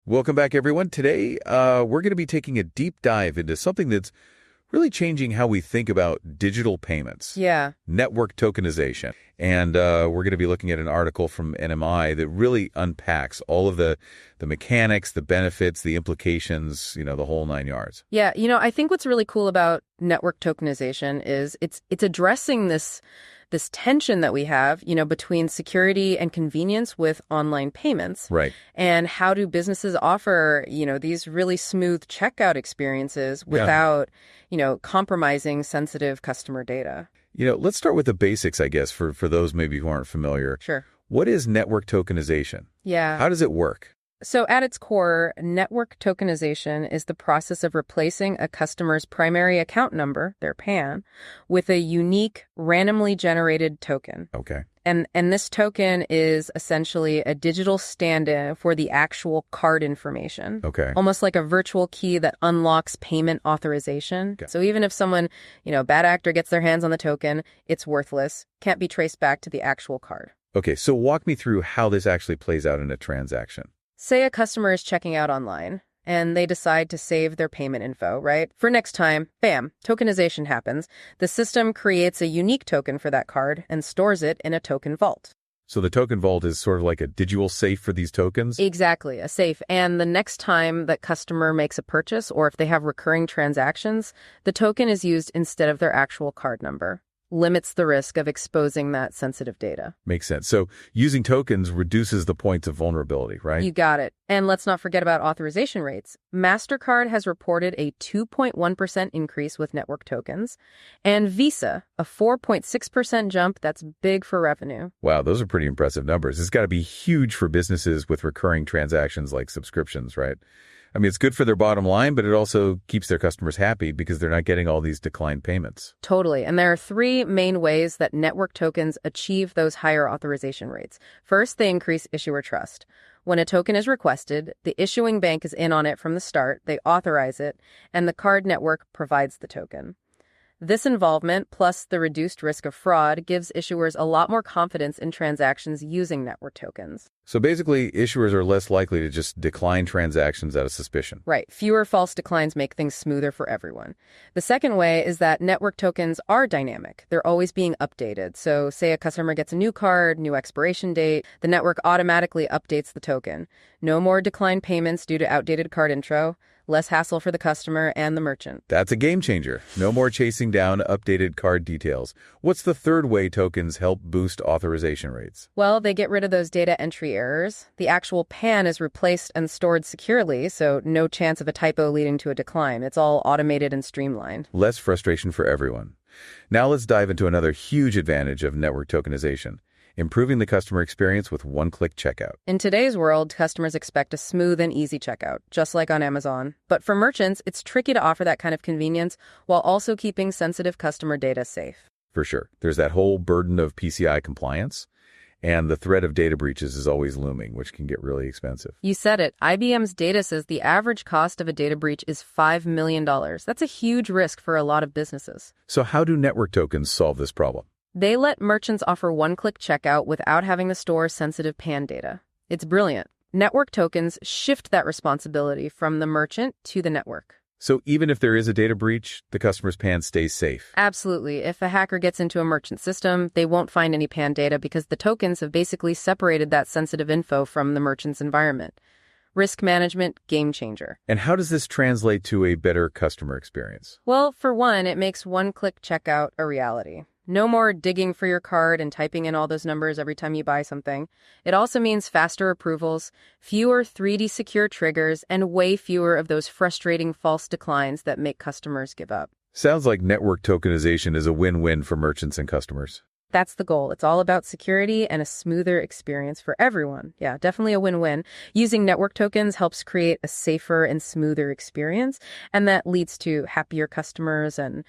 Welcome back, everyone. Today, we're going to be taking a deep dive into something that's really changing how we think about digital payments. Yeah. Network tokenization. And we're going to be looking at an article from NMI that really unpacks all of the mechanics, the benefits, the implications, the whole nine yards. Yeah. I think what's really cool about network tokenization is it's addressing this tension that we have, between security and convenience with online payments. Right. And how do businesses offer, these really smooth checkout experiences without, compromising sensitive customer data? Let's start with the basics, I guess, for those maybe who aren't familiar. Sure. What is network tokenization? Yeah. How does it work? So at its core, network tokenization is the process of replacing a customer's primary account number, their PAN, with a unique, randomly generated token. Okay. And this token is essentially a digital stand-in for the actual card information. Okay. Almost like a virtual key that unlocks payment authorization. Okay. So even if someone, bad actor gets their hands on the token, it's worthless, can't be traced back to the actual card. Okay, so walk me through how this actually plays out in a transaction. Say a customer is checking out online and they decide to save their payment info, right? For next time, bam, tokenization happens. The system creates a unique token for that card and stores it in a token vault. So the token vault is sort of like a digital safe for these tokens? Exactly, a safe. And the next time that customer makes a purchase or if they have recurring transactions, the token is used instead of their actual card number. Limits the risk of exposing that sensitive data. Makes sense. So using tokens reduces the points of vulnerability, right? You got it. And let's not forget about authorization rates. MasterCard has reported a 2.1% increase with network tokens, and Visa, a 4.6% jump. That's big for revenue. Wow, those are pretty impressive numbers. It's got to be huge for businesses with recurring transactions like subscriptions, right? I mean, it's good for their bottom line, but it also keeps their customers happy because they're not getting all these declined payments. Totally. And there are three main ways that network tokens achieve those higher authorization rates. First, they increase issuer trust. When a token is requested, the issuing bank is in on it from the start, they authorize it, and the card network provides the token. This involvement, plus the reduced risk of fraud, gives issuers a lot more confidence in transactions using network tokens. So basically, issuers are less likely to just decline transactions out of suspicion. Right. Fewer false declines make things smoother for everyone. The second way is that network tokens are dynamic. They're always being updated. So say a customer gets a new card, new expiration date, the network automatically updates the token. No more declined payments due to outdated card intro. Less hassle for the customer and the merchant. That's a game changer. No more chasing down updated card details. What's the third way tokens help boost authorization rates? Well, they get rid of those data entry errors. The actual PAN is replaced and stored securely, so no chance of a typo leading to a decline. It's all automated and streamlined. Less frustration for everyone. Now let's dive into another huge advantage of network tokenization. Improving the customer experience with one-click checkout. In today's world, customers expect a smooth and easy checkout, just like on Amazon. But for merchants, it's tricky to offer that kind of convenience while also keeping sensitive customer data safe. For sure. There's that whole burden of PCI compliance, and the threat of data breaches is always looming, which can get really expensive. You said it. IBM's data says the average cost of a data breach is $5 million. That's a huge risk for a lot of businesses. So how do network tokens solve this problem? They let merchants offer one-click checkout without having to store sensitive PAN data. It's brilliant. Network tokens shift that responsibility from the merchant to the network. So even if there is a data breach, the customer's PAN stays safe? Absolutely. If a hacker gets into a merchant system, they won't find any PAN data because the tokens have basically separated that sensitive info from the merchant's environment. Risk management, game changer. And how does this translate to a better customer experience? Well, for one, it makes one-click checkout a reality. No more digging for your card and typing in all those numbers every time you buy something. It also means faster approvals, fewer 3D secure triggers, and way fewer of those frustrating false declines that make customers give up. Sounds like network tokenization is a win-win for merchants and customers. That's the goal. It's all about security and a smoother experience for everyone. Yeah, definitely a win-win. Using network tokens helps create a safer and smoother experience, and that leads to happier customers and,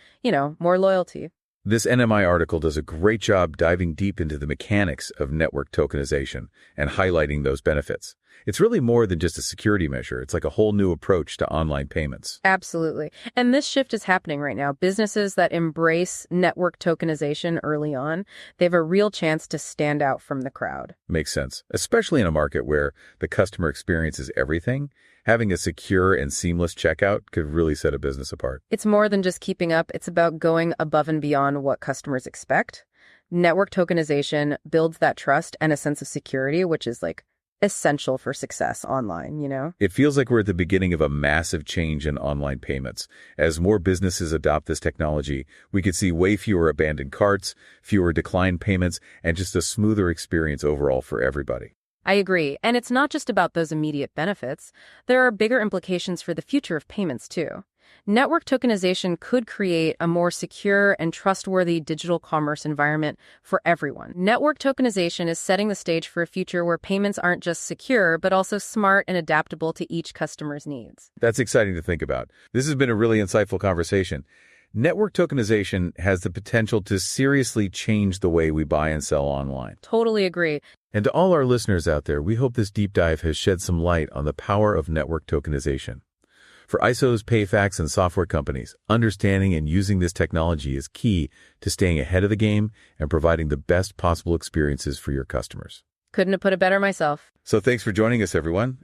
more loyalty. This NMI article does a great job diving deep into the mechanics of network tokenization and highlighting those benefits. It's really more than just a security measure. It's like a whole new approach to online payments. Absolutely. And this shift is happening right now. Businesses that embrace network tokenization early on, they have a real chance to stand out from the crowd. Makes sense, especially in a market where the customer experience is everything. Having a secure and seamless checkout could really set a business apart. It's more than just keeping up. It's about going above and beyond what customers expect. Network tokenization builds that trust and a sense of security, which is like essential for success online, you know? It feels like we're at the beginning of a massive change in online payments. As more businesses adopt this technology, we could see way fewer abandoned carts, fewer declined payments, and just a smoother experience overall for everybody. I agree. And it's not just about those immediate benefits. There are bigger implications for the future of payments, too. Network tokenization could create a more secure and trustworthy digital commerce environment for everyone. Network tokenization is setting the stage for a future where payments aren't just secure, but also smart and adaptable to each customer's needs. That's exciting to think about. This has been a really insightful conversation. Network tokenization has the potential to seriously change the way we buy and sell online. Totally agree. And to all our listeners out there, we hope this deep dive has shed some light on the power of network tokenization. For ISOs, PayFacs, and software companies, understanding and using this technology is key to staying ahead of the game and providing the best possible experiences for your customers. Couldn't have put it better myself. So thanks for joining us, everyone.